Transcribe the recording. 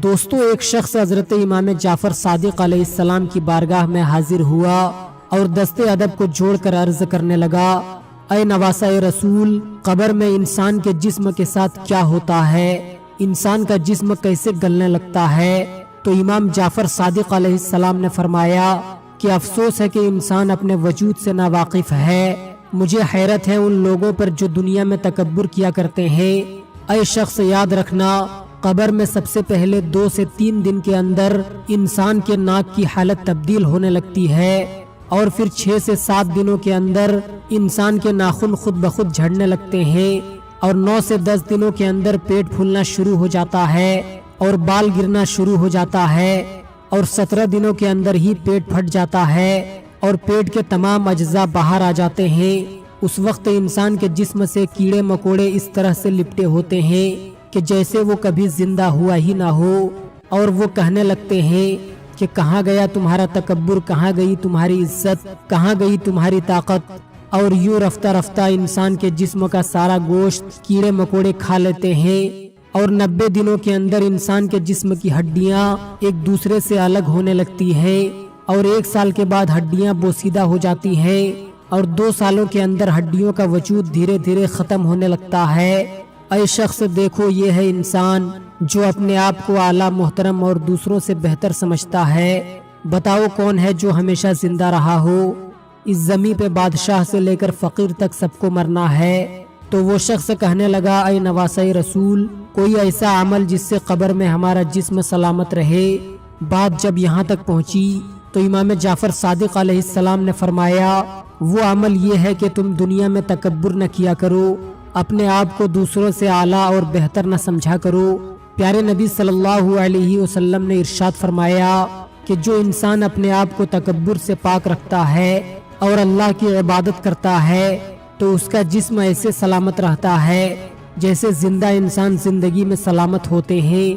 دوستو، ایک شخص حضرت امام جعفر صادق علیہ السلام کی بارگاہ میں حاضر ہوا اور دست ادب کو جوڑ کر عرض کرنے لگا، اے نواسہ رسول، قبر میں انسان کے جسم کے ساتھ کیا ہوتا ہے؟ انسان کا جسم کیسے گلنے لگتا ہے؟ تو امام جعفر صادق علیہ السلام نے فرمایا کہ افسوس ہے کہ انسان اپنے وجود سے ناواقف ہے۔ مجھے حیرت ہے ان لوگوں پر جو دنیا میں تکبر کیا کرتے ہیں۔ اے شخص، یاد رکھنا، قبر میں سب سے پہلے 2 سے 3 دن کے اندر انسان کے ناک کی حالت تبدیل ہونے لگتی ہے، اور پھر 6 سے 7 دنوں کے اندر انسان کے ناخن خود بخود جھڑنے لگتے ہیں، اور 9 سے 10 دنوں کے اندر پیٹ پھولنا شروع ہو جاتا ہے اور بال گرنا شروع ہو جاتا ہے، اور 17 دنوں کے اندر ہی پیٹ پھٹ جاتا ہے اور پیٹ کے تمام اجزاء باہر آ جاتے ہیں۔ اس وقت انسان کے جسم سے کیڑے مکوڑے اس طرح سے لپٹے ہوتے ہیں کہ جیسے وہ کبھی زندہ ہوا ہی نہ ہو، اور وہ کہنے لگتے ہیں کہ کہاں گیا تمہارا تکبر، کہاں گئی تمہاری عزت، کہاں گئی تمہاری طاقت؟ اور یوں رفتہ رفتہ انسان کے جسم کا سارا گوشت کیڑے مکوڑے کھا لیتے ہیں، اور 90 دنوں کے اندر انسان کے جسم کی ہڈیاں ایک دوسرے سے الگ ہونے لگتی ہیں، اور 1 سال کے بعد ہڈیاں بوسیدہ ہو جاتی ہیں، اور 2 سالوں کے اندر ہڈیوں کا وجود دھیرے دھیرے ختم ہونے لگتا ہے۔ اے شخص، دیکھو، یہ ہے انسان جو اپنے آپ کو اعلیٰ، محترم اور دوسروں سے بہتر سمجھتا ہے۔ بتاؤ کون ہے جو ہمیشہ زندہ رہا ہو؟ اس زمین پہ بادشاہ سے لے کر فقیر تک سب کو مرنا ہے۔ تو وہ شخص کہنے لگا، اے نواسہ رسول، کوئی ایسا عمل جس سے قبر میں ہمارا جسم سلامت رہے۔ بات جب یہاں تک پہنچی تو امام جعفر صادق علیہ السلام نے فرمایا، وہ عمل یہ ہے کہ تم دنیا میں تکبر نہ کیا کرو، اپنے آپ کو دوسروں سے اعلیٰ اور بہتر نہ سمجھا کرو۔ پیارے نبی صلی اللہ علیہ وسلم نے ارشاد فرمایا کہ جو انسان اپنے آپ کو تکبر سے پاک رکھتا ہے اور اللہ کی عبادت کرتا ہے تو اس کا جسم ایسے سلامت رہتا ہے جیسے زندہ انسان زندگی میں سلامت ہوتے ہیں۔